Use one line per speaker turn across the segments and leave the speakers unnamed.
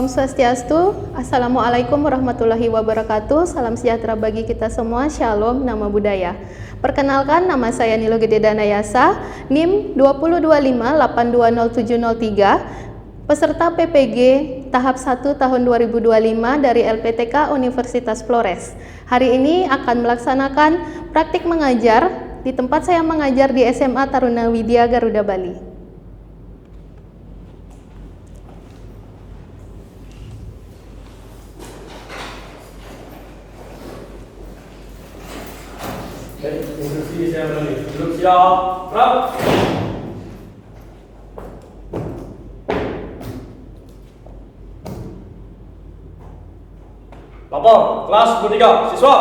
Om Swastiastu, Assalamualaikum warahmatullahi wabarakatuh. Salam sejahtera bagi kita semua, Shalom, Nama Budaya. Perkenalkan, nama saya Nilo Gede Danayasa, NIM 2025820703, peserta PPG tahap 1 tahun 2025 dari LPTK Universitas Flores. Hari ini akan melaksanakan praktik mengajar di tempat saya mengajar di SMA Taruna Widya Garuda Bali.
Instruksi saya menulis. Duduk siap. Gerak. Lapor, kelas 23, siswa.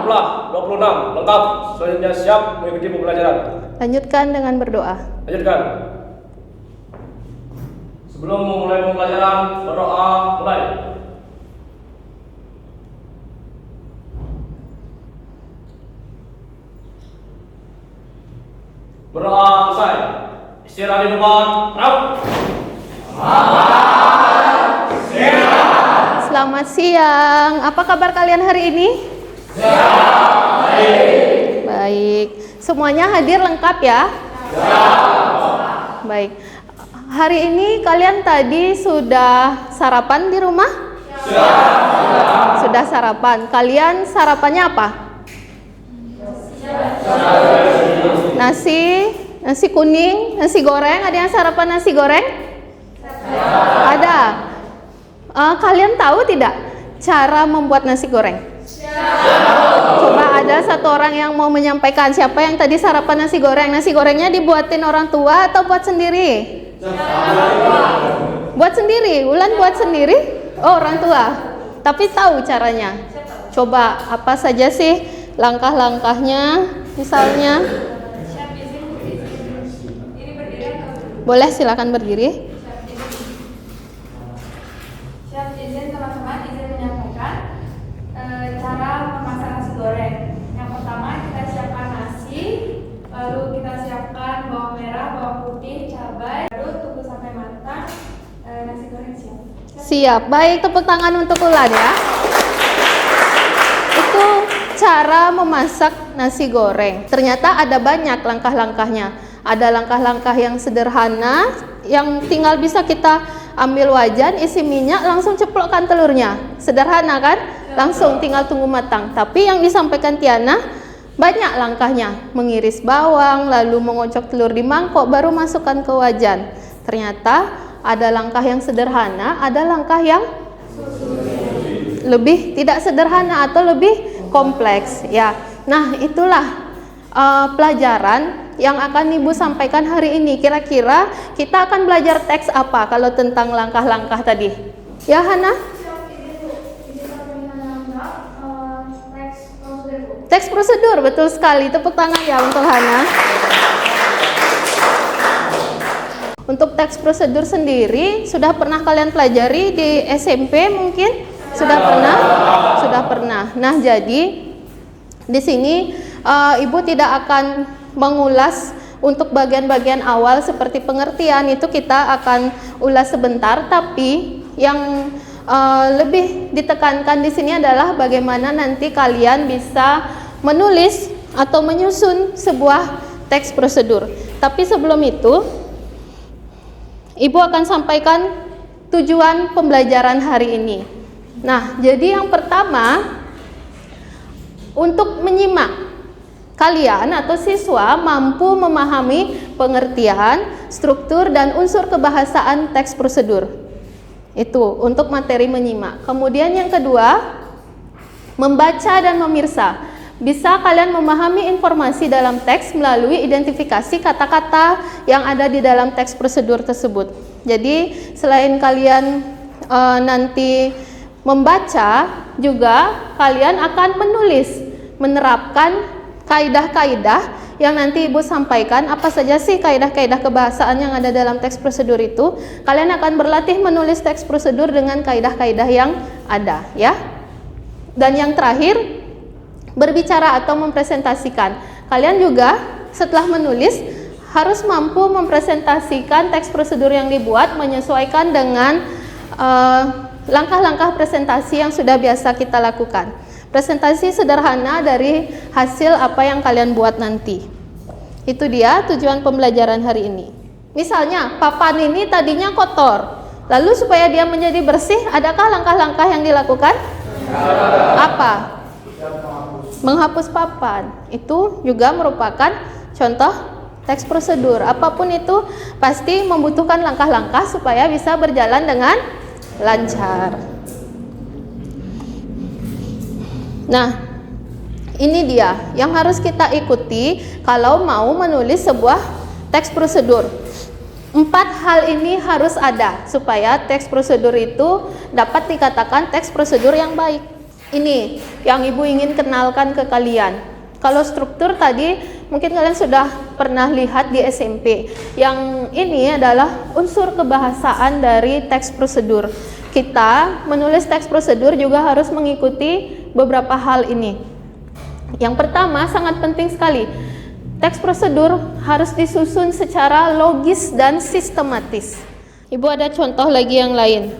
Jumlah 26, lengkap. Selanjutnya siap mengikuti pembelajaran.
Lanjutkan dengan berdoa.
Lanjutkan. Sebelum memulai pembelajaran, berdoa mulai. Berdoa selesai. Istirahat di depan. Rap.
Selamat siang. Apa kabar kalian hari ini? Baik. Semuanya hadir lengkap ya? Baik. Hari ini kalian tadi sudah sarapan di rumah? Sudah sarapan. Kalian sarapannya apa? Nasi kuning, nasi goreng. Ada yang sarapan nasi goreng? Ada. Kalian tahu tidak cara membuat nasi goreng? Coba ada satu orang yang mau menyampaikan. Siapa yang tadi sarapan nasi goreng? Nasi gorengnya dibuatin orang tua atau buat sendiri? Buat sendiri. Wulan buat sendiri? Oh, orang tua. Tapi tahu caranya. Coba apa saja sih langkah-langkahnya? Misalnya, boleh silakan berdiri.
Siap, izin teman-teman, izin menyampaikan cara memasak nasi goreng. Yang pertama kita siapkan nasi, lalu kita siapkan bawang merah, bawang putih, cabai, baru tunggu sampai matang. Nasi goreng siap.
Siap, baik, tepuk tangan untuk Ulan ya. Itu cara memasak nasi goreng. Ternyata ada banyak langkah-langkahnya. Ada langkah-langkah yang sederhana, yang tinggal bisa kita ambil wajan, isi minyak, langsung ceplokkan telurnya. Sederhana kan? Langsung tinggal tunggu matang. Tapi yang disampaikan Tiana, banyak langkahnya. Mengiris bawang, lalu mengocok telur di mangkok, baru masukkan ke wajan. Ternyata ada langkah yang sederhana, ada langkah yang lebih tidak sederhana atau lebih kompleks ya. Nah, itulah pelajaran yang akan Ibu sampaikan hari ini. Kira-kira kita akan belajar teks apa kalau tentang langkah-langkah tadi? Ya, Hana? Teks prosedur, betul sekali. Tepuk tangan ya untuk Hana. Untuk teks prosedur sendiri sudah pernah kalian pelajari di SMP mungkin? Sudah pernah? Sudah pernah. Nah, jadi di sini Ibu tidak akan mengulas untuk bagian-bagian awal seperti pengertian, itu kita akan ulas sebentar, tapi yang lebih ditekankan di sini adalah bagaimana nanti kalian bisa menulis atau menyusun sebuah teks prosedur. Tapi sebelum itu, Ibu akan sampaikan tujuan pembelajaran hari ini. Nah, jadi yang pertama, untuk menyimak, kalian atau siswa mampu memahami pengertian, struktur, dan unsur kebahasaan teks prosedur. Itu untuk materi menyimak. Kemudian yang kedua, membaca dan memirsa. Bisa kalian memahami informasi dalam teks melalui identifikasi kata-kata yang ada di dalam teks prosedur tersebut. Jadi selain kalian nanti membaca, juga kalian akan menulis, menerapkan kaidah-kaidah yang nanti Ibu sampaikan. Apa saja sih kaidah-kaidah kebahasaan yang ada dalam teks prosedur itu? Kalian akan berlatih menulis teks prosedur dengan kaidah-kaidah yang ada ya. Dan yang terakhir, berbicara atau mempresentasikan. Kalian juga setelah menulis harus mampu mempresentasikan teks prosedur yang dibuat menyesuaikan dengan langkah-langkah presentasi yang sudah biasa kita lakukan. Presentasi sederhana dari hasil apa yang kalian buat nanti. Itu dia tujuan pembelajaran hari ini. Misalnya, papan ini tadinya kotor. Lalu supaya dia menjadi bersih, adakah langkah-langkah yang dilakukan? Apa? Menghapus papan. Itu juga merupakan contoh teks prosedur. Apapun itu pasti membutuhkan langkah-langkah supaya bisa berjalan dengan lancar. Nah, ini dia yang harus kita ikuti kalau mau menulis sebuah teks prosedur. 4 hal ini harus ada supaya teks prosedur itu dapat dikatakan teks prosedur yang baik. Ini yang Ibu ingin kenalkan ke kalian. Kalau struktur tadi mungkin kalian sudah pernah lihat di SMP. Yang ini adalah unsur kebahasaan dari teks prosedur. Kita menulis teks prosedur juga harus mengikuti beberapa hal ini. Yang pertama sangat penting sekali. Teks prosedur harus disusun secara logis dan sistematis. Ibu ada contoh lagi yang lain.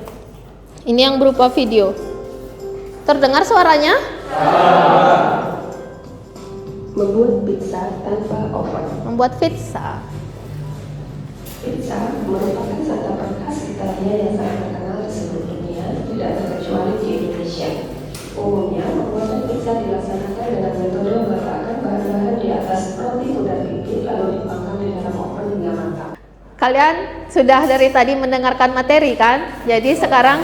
Ini yang berupa video. Terdengar suaranya?
Membuat pizza tanpa oven.
Membuat pizza.
Pizza merupakan santapan khas Italia yang sangat terkenal di seluruh dunia, tidak terkecuali di Indonesia. Umumnya, pembuatan pizza dilaksanakan dengan metode meletakkan bahan-bahan di atas roti bulat biji lalu dipanggang di dalam oven hingga matang.
Kalian sudah dari tadi mendengarkan materi kan? Jadi sekarang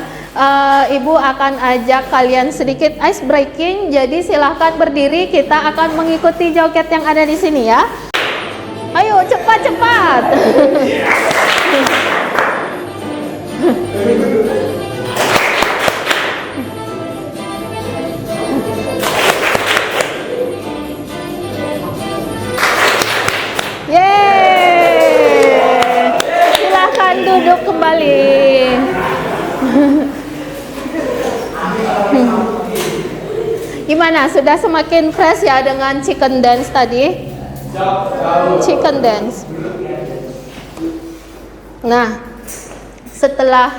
Ibu akan ajak kalian sedikit ice breaking. Jadi silahkan berdiri, kita akan mengikuti joget yang ada di sini ya. Ayo cepat-cepat. Yeay. Silahkan duduk kembali. Gimana? Sudah semakin fresh ya dengan chicken dance tadi? Chicken dance. Nah, setelah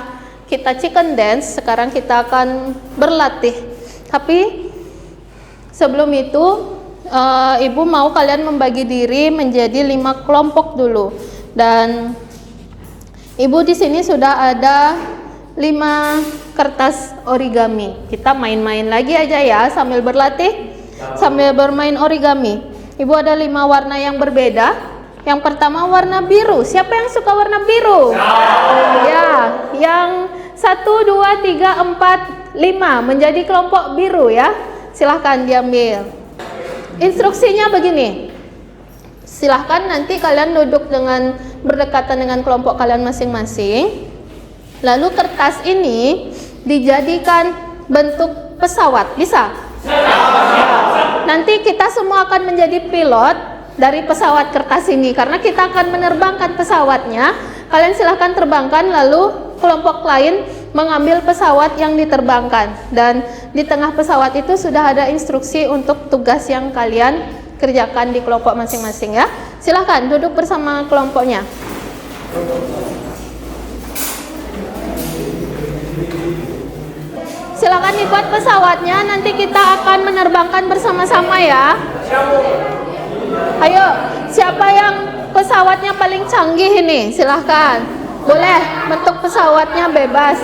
kita chicken dance, sekarang kita akan berlatih. Tapi sebelum itu, Ibu mau kalian membagi diri menjadi 5 kelompok dulu. Dan Ibu di sini sudah ada 5 kertas origami. Kita main-main lagi aja ya sambil berlatih, sambil bermain origami. Ibu ada 5 warna yang berbeda. Yang pertama warna biru. Siapa yang suka warna biru? Ya, yang 1, 2, 3, 4, 5 menjadi kelompok biru ya. Silahkan diambil. Instruksinya begini. Silahkan nanti kalian duduk dengan berdekatan dengan kelompok kalian masing-masing. Lalu kertas ini dijadikan bentuk pesawat, bisa? Nanti kita semua akan menjadi pilot dari pesawat kertas ini karena kita akan menerbangkan pesawatnya. Kalian silahkan terbangkan, lalu kelompok lain mengambil pesawat yang diterbangkan. Dan di tengah pesawat itu sudah ada instruksi untuk tugas yang kalian kerjakan di kelompok masing-masing ya. Silahkan duduk bersama kelompoknya. Silakan dibuat pesawatnya, nanti kita akan menerbangkan bersama-sama ya. Ayo, siapa yang pesawatnya paling canggih ini? Silahkan. Boleh bentuk pesawatnya bebas.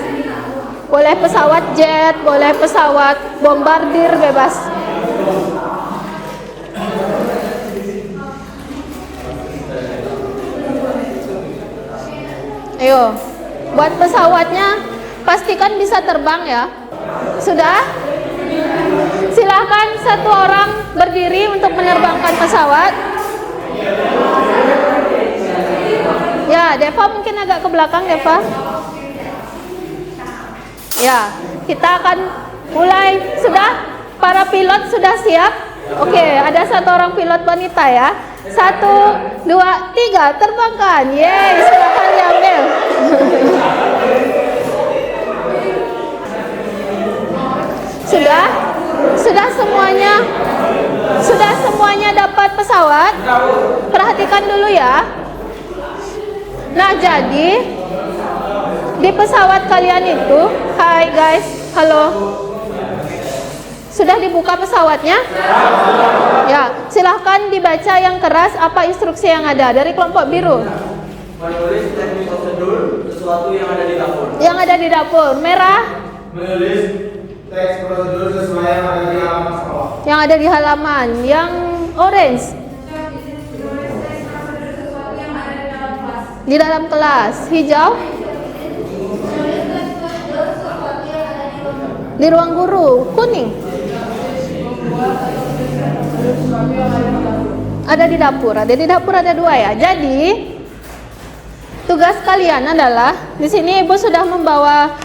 Boleh pesawat jet, boleh pesawat bombardir, bebas. Ayo, buat pesawatnya pastikan bisa terbang ya. Sudah? Silahkan satu orang berdiri untuk menerbangkan pesawat. Ya, Deva mungkin agak ke belakang, Deva. Ya, kita akan mulai. Sudah? Para pilot sudah siap? Oke, ada satu orang pilot wanita ya. 1, 2, 3, terbangkan. Yeay, silahkan diambil. Sudah? Sudah semuanya dapat pesawat? Perhatikan dulu ya. Nah, jadi di pesawat kalian itu, hai guys, halo. Sudah dibuka pesawatnya? Ya, silahkan dibaca yang keras apa instruksi yang ada dari kelompok biru.
Menulis teknik prosedur sesuatu yang ada di dapur.
Yang ada di dapur, merah.
Menulis teks prosedur sesuai yang ada di halaman sekolah.
Yang ada di halaman, yang orange di dalam kelas, hijau di ruang guru, kuning ada di dapur. Ada di dapur ada dua ya. Jadi tugas kalian adalah di sini Ibu sudah membawa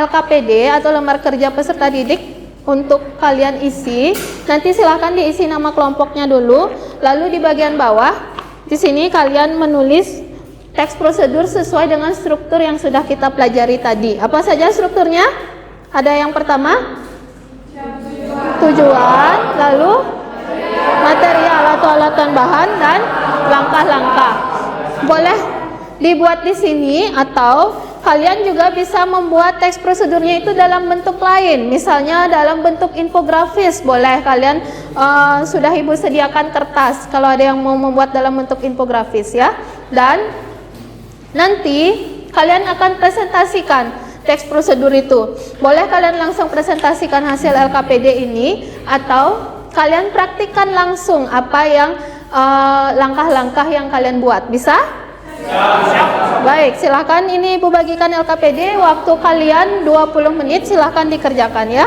LKPD atau lembar kerja peserta didik untuk kalian isi. Nanti silahkan diisi nama kelompoknya dulu. Lalu di bagian bawah di sini kalian menulis teks prosedur sesuai dengan struktur yang sudah kita pelajari tadi. Apa saja strukturnya? Ada yang pertama tujuan, lalu material atau alatan bahan dan langkah-langkah. Boleh dibuat di sini atau kalian juga bisa membuat teks prosedurnya itu dalam bentuk lain. Misalnya dalam bentuk infografis boleh. Kalian sudah Ibu sediakan kertas kalau ada yang mau membuat dalam bentuk infografis ya. Dan nanti kalian akan presentasikan teks prosedur itu. Boleh kalian langsung presentasikan hasil LKPD ini atau kalian praktikkan langsung apa yang langkah-langkah yang kalian buat. Bisa? Baik, silakan ini Ibu bagikan LKPD. Waktu kalian 20 menit, silakan dikerjakan ya.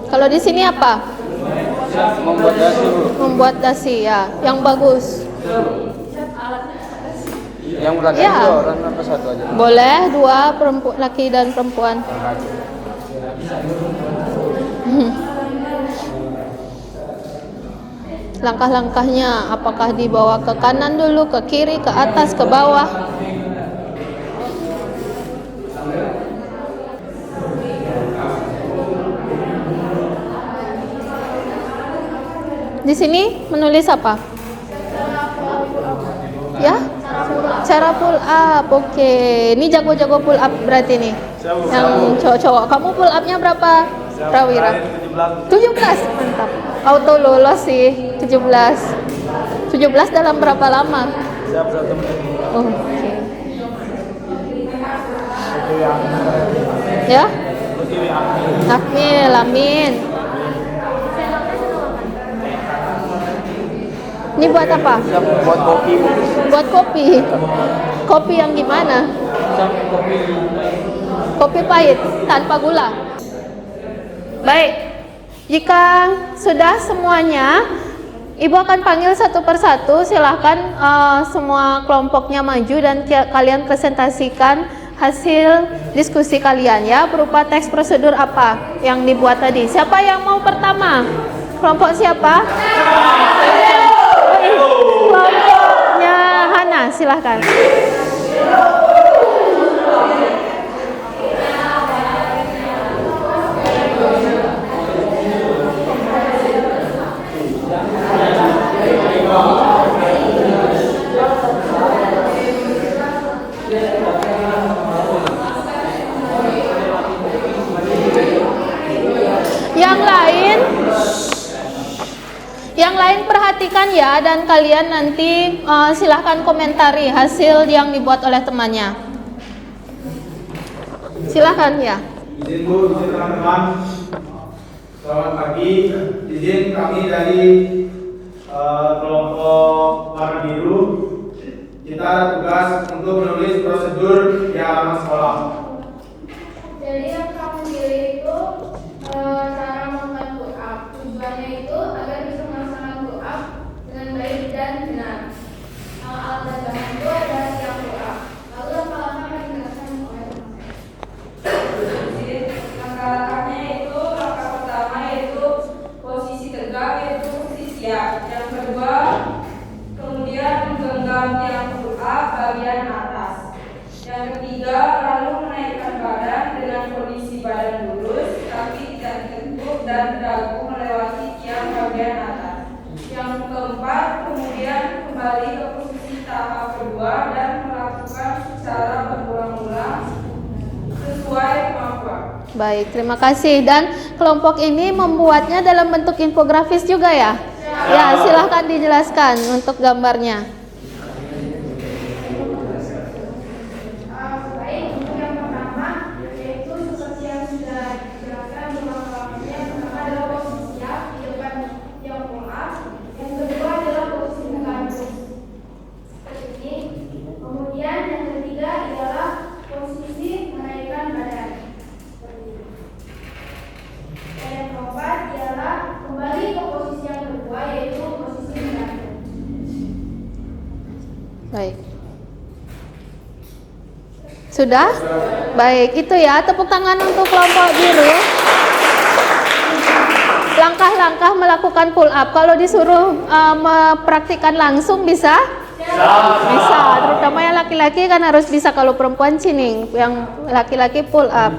Kalau di sini apa?
Membuat dasi, Bu.
Membuat dasi ya, yang bagus.
Yang beragam
Ya.
dua orang apa satu aja?
Boleh dua, laki dan perempuan. Langkah-langkahnya apakah dibawa ke kanan dulu, ke kiri, ke atas, ke bawah? Di sini menulis apa? Ya? Cara pull up. Oke. Ini jago-jago pull up berarti nih. Yang cowok-cowok. Kamu pull upnya berapa? Prawira? 17. Mantap. Auto lolos sih 17. 17 dalam berapa lama? Oh, oke. Ya? Akmil, amin. Ini buat apa?
Buat kopi, Bu.
Buat kopi. Kopi yang gimana? Kopi pahit tanpa gula. Baik. Jika sudah semuanya, Ibu akan panggil satu persatu. Silahkan semua kelompoknya maju dan kalian presentasikan hasil diskusi kalian ya, berupa teks prosedur apa yang dibuat tadi. Siapa yang mau pertama? Kelompok siapa? Kelompoknya Hana, silahkan. Yang lain perhatikan ya, dan kalian nanti silahkan komentari hasil yang dibuat oleh temannya. Silahkan ya.
Izin Bu, izin teman-teman. Selamat pagi. Izin kami dari kelompok warna biru. Kita ada tugas untuk menulis prosedur di halaman sekolah.
Jadi yang kamu pilih itu cara melakukan pull up. Tujuannya itu agar bisa melaksanakan pull up dengan baik dan benar. Alat dan bahan itu adalah siap pull up. Lalu langkah-langkah yang dilakukan oleh langkah-langkahnya itu, langkah pertama yaitu posisi tegak, yaitu posisi siap. Yang kedua, kemudian menggenggam tiang pull up bagian atas. Yang ketiga, lalu menaikkan badan dengan kondisi badan lurus tapi tidak ditentuk dan dagu melewati tiang bagian atas. Yang keempat, kemudian kembali ke posisi tahap kedua dan secara berulang-ulang sesuai kemampuan.
Baik, terima kasih. Dan kelompok ini membuatnya dalam bentuk infografis juga ya? Ya, silahkan dijelaskan untuk gambarnya.
Baik, untuk yang pertama yaitu seperti yang sudah dijelaskan berulang-ulangnya. Yang pertama adalah posisi siap di depan yang pull up. Yang kedua adalah posisi menggantung seperti ini. Kemudian yang ketiga adalah posisi menaikkan badan seperti ini. Dan yang keempat ialah kembali ke posisi yang kedua yaitu posisi menggantung.
Baik. Sudah? Baik, itu ya. Tepuk tangan untuk kelompok biru. Langkah-langkah melakukan pull up. Kalau disuruh mempraktikkan langsung bisa? Bisa. Terutama yang laki-laki kan harus bisa. Kalau perempuan sini, yang laki-laki pull up.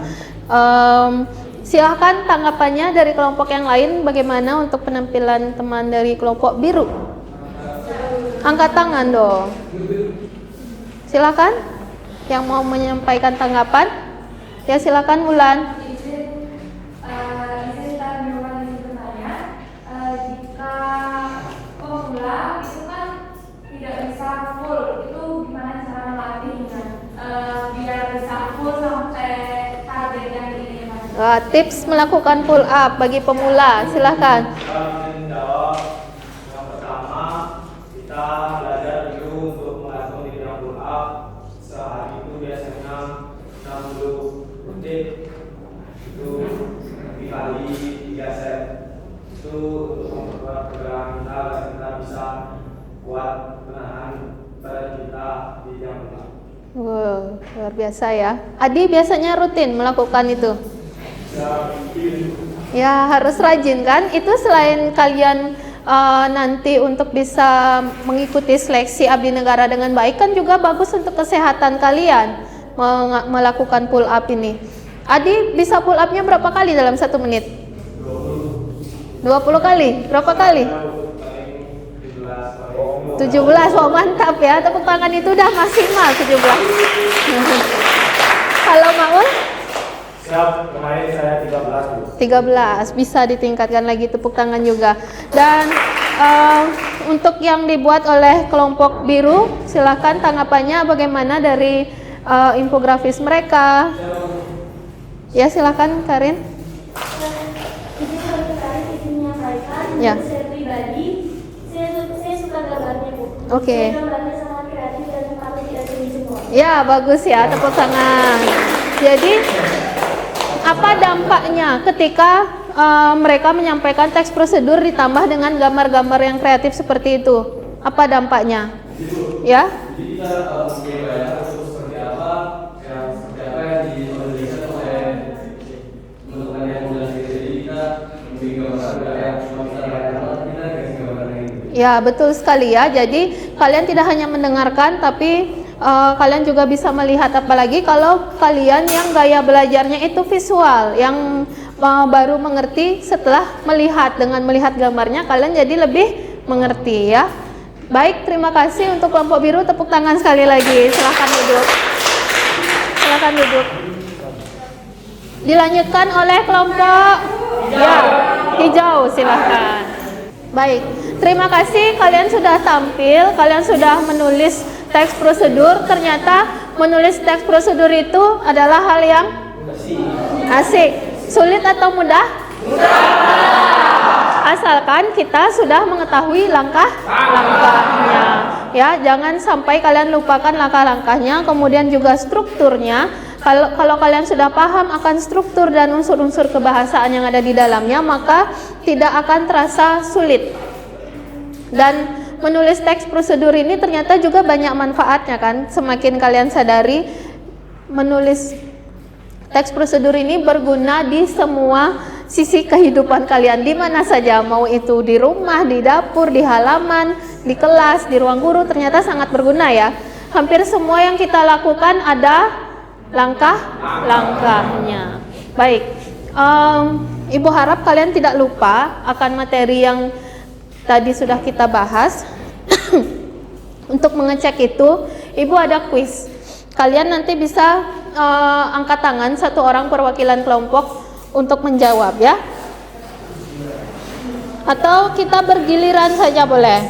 Silahkan tanggapannya dari kelompok yang lain. Bagaimana untuk penampilan teman dari kelompok biru? Angkat tangan dong. Silakan yang mau menyampaikan tanggapan. Ya, silakan Wulan.
Izin bertanya, jika pemula itu kan tidak bisa full, itu gimana cara melatihnya biar bisa full sampai target yang diinginkan?
Tips melakukan pull up bagi pemula, silakan.
Menjawab yang pertama, kita belajar dulu untuk melakukan latihan pull up. Sehari itu biasanya 60 detik, itu dikali 3 set. Itu untuk memperkuat pergerakan kita agar kita bisa kuat menahan badan kita di jam pull up.
Wow, luar biasa ya. Adi biasanya rutin melakukan itu. Ya, harus rajin kan. Itu selain kalian nanti untuk bisa mengikuti seleksi abdi negara dengan baik, kan juga bagus untuk kesehatan kalian melakukan pull up ini. Adi bisa pull upnya berapa kali dalam 1 menit? 20 kali? Berapa kali? 17. Wah, mantap ya. Tepuk tangan itu udah maksimal 17. Kalau Maul?
Siap, kemarin saya 13.
13, bisa ditingkatkan lagi, tepuk tangan juga. Dan untuk yang dibuat oleh kelompok biru, silakan tanggapannya bagaimana dari infografis mereka. Ya, silakan Karin.
Jadi kalau tertarik izin menyampaikan,
Ya.
saya pribadi, saya suka gambarnya Bu.
Oke.
Saya gambarnya sangat kreatif dan patut diakui semua.
Ya, bagus ya, tepuk tangan. Jadi apa dampaknya ketika mereka menyampaikan teks prosedur ditambah dengan gambar-gambar yang kreatif seperti itu? Apa dampaknya? Ya?
Jadi kita membayangkan seperti apa yang dituliskan oleh teman-teman yang muda sendiri. Jadi kita membuat gambar yang cuma kita bayangkan, kita kasih gambar yang itu.
Ya, betul sekali ya. Jadi kalian tidak hanya mendengarkan, tapi kalian juga bisa melihat. Apalagi kalau kalian yang gaya belajarnya itu visual, yang baru mengerti setelah melihat. Dengan melihat gambarnya, kalian jadi lebih mengerti ya. Baik, terima kasih untuk kelompok biru. Tepuk tangan sekali lagi. Silakan duduk. Silakan duduk. Dilanjutkan oleh kelompok ya, hijau, silakan. Baik, terima kasih kalian sudah tampil, kalian sudah menulis teks prosedur. Ternyata menulis teks prosedur itu adalah hal yang asik. Sulit atau mudah? Asalkan kita sudah mengetahui langkah-langkahnya. Ya, jangan sampai kalian lupakan langkah-langkahnya, kemudian juga strukturnya. Kalau kalian sudah paham akan struktur dan unsur-unsur kebahasaan yang ada di dalamnya, maka tidak akan terasa sulit. Dan menulis teks prosedur ini ternyata juga banyak manfaatnya kan. Semakin kalian sadari, menulis teks prosedur ini berguna di semua sisi kehidupan kalian, di mana saja, mau itu di rumah, di dapur, di halaman, di kelas, di ruang guru, ternyata sangat berguna ya. Hampir semua yang kita lakukan ada langkah-langkahnya. Baik, Ibu harap kalian tidak lupa akan materi yang tadi sudah kita bahas. Untuk mengecek itu, Ibu ada kuis. Kalian nanti bisa angkat tangan satu orang perwakilan kelompok untuk menjawab ya. Atau kita bergiliran saja boleh.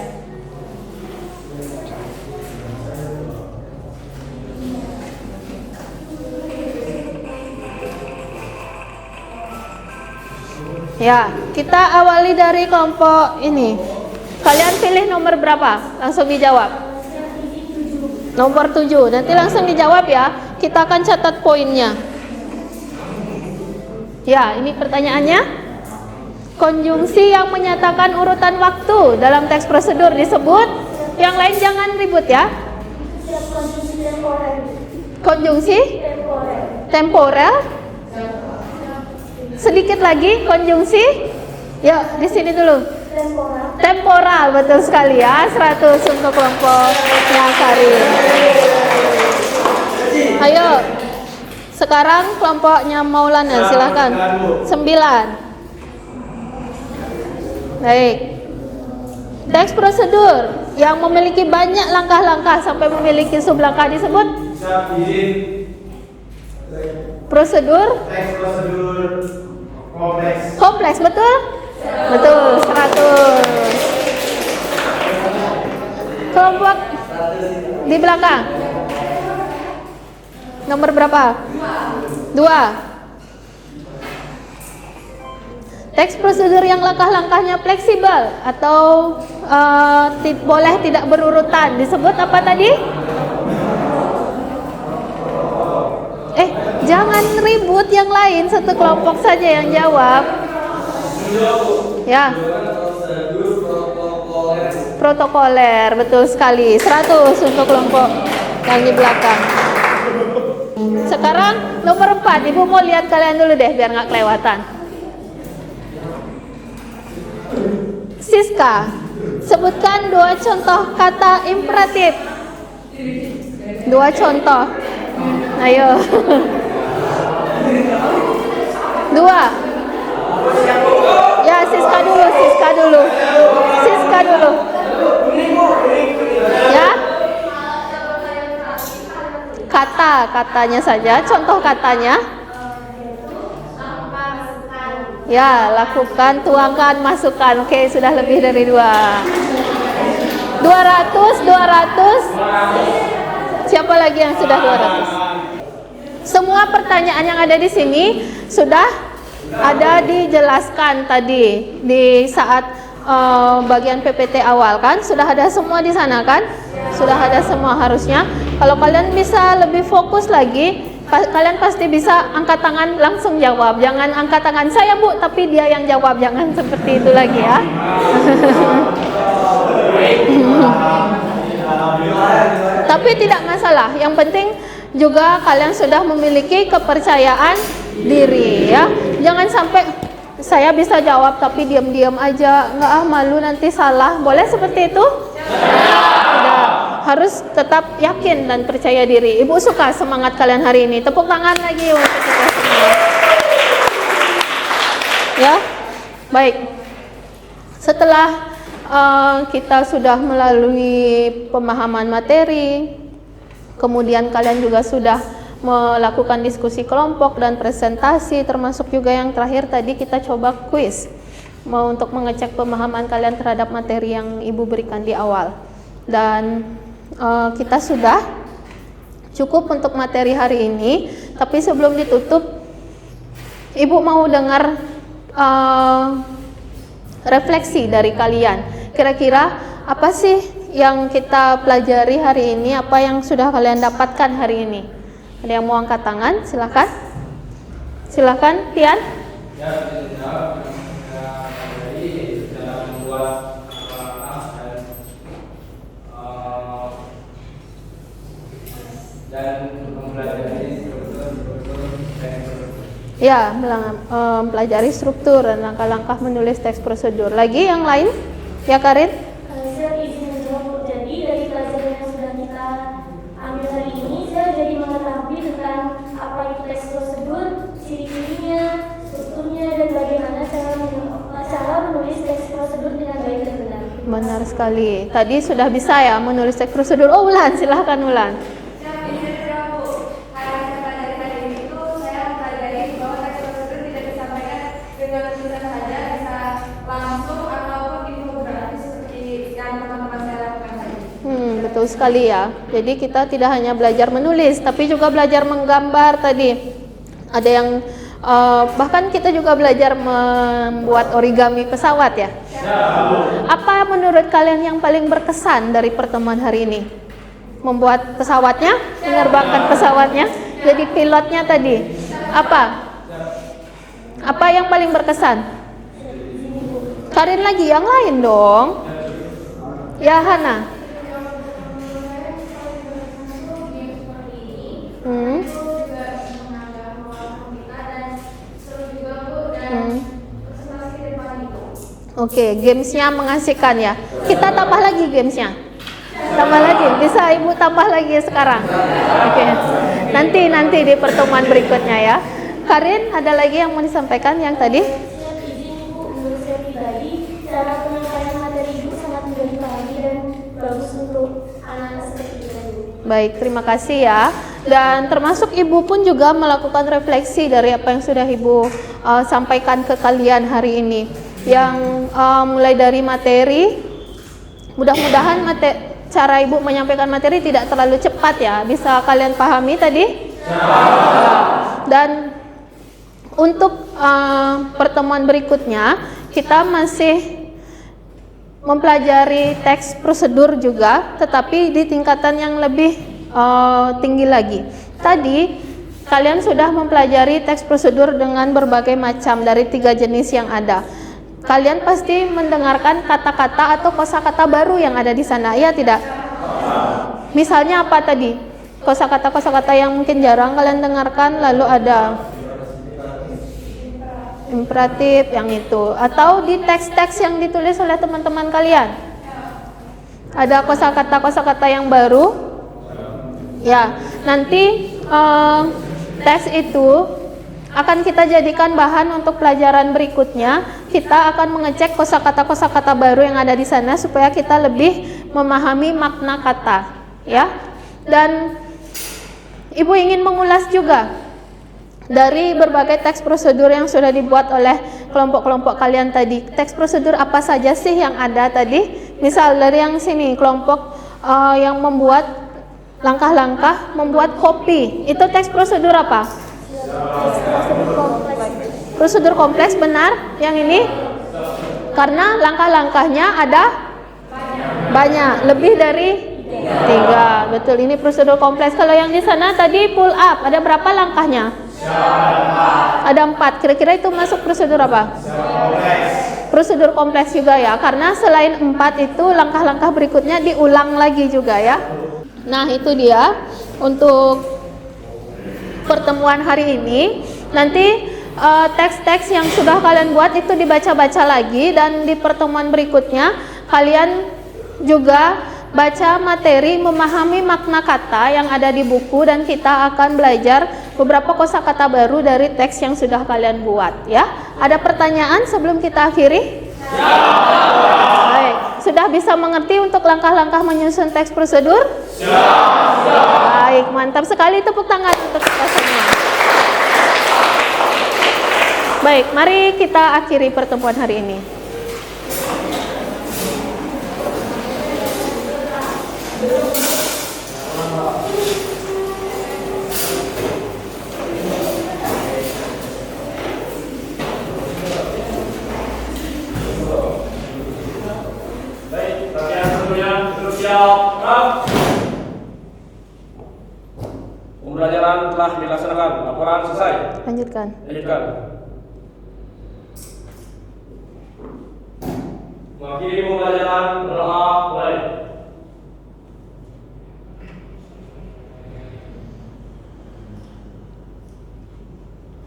Ya, kita awali dari kelompok ini. Kalian pilih nomor berapa? Langsung dijawab. Nomor 7. Nanti langsung dijawab ya. Kita akan catat poinnya. Ya, ini pertanyaannya. Konjungsi yang menyatakan urutan waktu dalam teks prosedur disebut. Yang lain jangan ribut ya.
Konjungsi temporer.
Konjungsi
Temporer.
temporer. Sedikit lagi konjungsi. Yuk, di sini dulu.
Temporal.
Temporal, betul sekali ya. 100 untuk kelompoknya Karin. Ayo. Sekarang kelompoknya Maulana, silahkan. 9. Baik. Teks prosedur yang memiliki banyak langkah-langkah sampai memiliki sublangkah disebut
Siap izin.
prosedur
Teks prosedur kompleks.
kompleks, betul? Betul, 100. Kelompok di belakang. Nomor berapa? 2. Teks prosedur yang langkah-langkahnya fleksibel atau boleh tidak berurutan disebut apa tadi? Jangan ribut, yang lain satu kelompok saja yang jawab. Ya. Protokoler, betul sekali. 100 untuk kelompok yang di belakang. Sekarang nomor 4, Ibu mau lihat kalian dulu deh biar nggak kelewatan. Siska, sebutkan 2 contoh kata imperatif. 2 contoh. Ayo. 2. Ya, Siska dulu. Ya. Katanya saja, contoh katanya. Ya, lakukan, tuangkan, masukkan. Oke, sudah lebih dari 2. 200. Siapa lagi yang sudah 200? Semua pertanyaan yang ada di sini sudah ada dijelaskan tadi di saat bagian PPT awal kan? Sudah ada semua di sana kan? Sudah ada semua harusnya. Kalau kalian bisa lebih fokus lagi, kalian pasti bisa angkat tangan langsung jawab. Jangan angkat tangan saya Bu, tapi dia yang jawab. Jangan seperti itu lagi ya. Tapi tidak masalah. Yang penting juga kalian sudah memiliki kepercayaan diri ya. Jangan sampai saya bisa jawab tapi diam-diam aja, nggak malu nanti salah. Boleh seperti itu? Tidak. Harus tetap yakin dan percaya diri. Ibu suka semangat kalian hari ini. Tepuk tangan lagi untuk kita semua. Ya, baik. Setelah kita sudah melalui pemahaman materi, kemudian kalian juga sudah melakukan diskusi kelompok dan presentasi, termasuk juga yang terakhir tadi kita coba kuis untuk mengecek pemahaman kalian terhadap materi yang Ibu berikan di awal. Dan kita sudah cukup untuk materi hari ini. Tapi sebelum ditutup, Ibu mau dengar refleksi dari kalian. Kira-kira apa sih yang kita pelajari hari ini? Apa yang sudah kalian dapatkan hari ini? Ada yang mau angkat tangan? Silakan. Silakan, Tian. Ya, mempelajari struktur dan langkah-langkah menulis teks prosedur. Lagi yang lain? Ya, Karin?
Saya izin menjawab. Jadi dari pelajaran yang sudah kita ambil hari ini, saya jadi mengetahui tentang apa itu teks prosedur, ciri-cirinya, strukturnya, dan bagaimana cara menulis teks prosedur dengan baik dan benar.
Benar sekali. Tadi sudah bisa ya menulis teks prosedur. Oh, Ulan, silahkan Ulan. betul sekali ya. Jadi kita tidak hanya belajar menulis, tapi juga belajar menggambar tadi. Ada yang bahkan kita juga belajar membuat origami pesawat ya. Apa menurut kalian yang paling berkesan dari pertemuan hari ini? Membuat pesawatnya, menerbangkan pesawatnya, jadi pilotnya tadi. Apa yang paling berkesan? Karin lagi, yang lain dong. Ya Hana. Oke, gamesnya mengasihkan ya. Kita tambah lagi gamesnya. Tambah lagi, bisa ibu tambah lagi sekarang. Oke, nanti di pertemuan berikutnya ya. Karin, ada lagi yang mau disampaikan yang tadi?
Izin Ibu, menurut saya pribadi, cara penyampaian materi Ibu sangat mudah dipahami dan bagus untuk anak-anak seperti kita.
Baik, terima kasih ya. Dan termasuk ibu pun juga melakukan refleksi dari apa yang sudah ibu sampaikan ke kalian hari ini. Yang mulai dari materi, mudah-mudahan cara ibu menyampaikan materi tidak terlalu cepat ya, bisa kalian pahami tadi. Dan untuk pertemuan berikutnya kita masih mempelajari teks prosedur juga, tetapi di tingkatan yang lebih tinggi lagi. Tadi kalian sudah mempelajari teks prosedur dengan berbagai macam dari 3 jenis yang ada. Kalian pasti mendengarkan kata-kata atau kosakata baru yang ada di sana, ya tidak? Misalnya apa tadi? Kosakata yang mungkin jarang kalian dengarkan, lalu ada imperatif yang itu, atau di teks-teks yang ditulis oleh teman-teman kalian. Ada kosakata yang baru. Ya, nanti teks itu akan kita jadikan bahan untuk pelajaran berikutnya. Kita akan mengecek kosakata baru yang ada di sana supaya kita lebih memahami makna kata, ya. Dan ibu ingin mengulas juga dari berbagai teks prosedur yang sudah dibuat oleh kelompok-kelompok kalian tadi. Teks prosedur apa saja sih yang ada tadi? Misal dari yang sini, kelompok yang membuat langkah-langkah membuat kopi. Itu teks prosedur apa? Prosedur kompleks, benar. Yang ini karena langkah-langkahnya ada banyak, lebih dari 3. Betul, ini prosedur kompleks. Kalau yang di sana tadi pull up, ada berapa langkahnya? Ada 4. Kira-kira itu masuk prosedur apa? Prosedur kompleks juga ya, karena selain 4 itu langkah-langkah berikutnya diulang lagi juga ya. Nah, itu dia untuk pertemuan hari ini. Nanti teks-teks yang sudah kalian buat itu dibaca-baca lagi, dan di pertemuan berikutnya kalian juga baca materi memahami makna kata yang ada di buku, dan kita akan belajar beberapa kosakata baru dari teks yang sudah kalian buat ya. Ada pertanyaan sebelum kita akhiri? Baik, sudah bisa mengerti untuk langkah-langkah menyusun teks prosedur? Baik, mantap sekali, tepuk tangan untuk kita semua. Baik, mari kita akhiri pertemuan hari ini.
Baik, bagian sebelumnya siap. Pembelajaran telah dilaksanakan. Laporan selesai.
Lanjutkan.
Mengakhiri pembelajaran, berdoa mulai.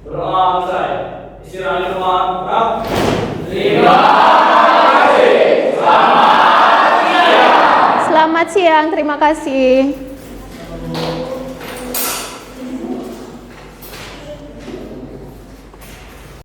Berdoa selesai. Istirahat di rumah. Terima kasih.
Selamat siang, terima kasih.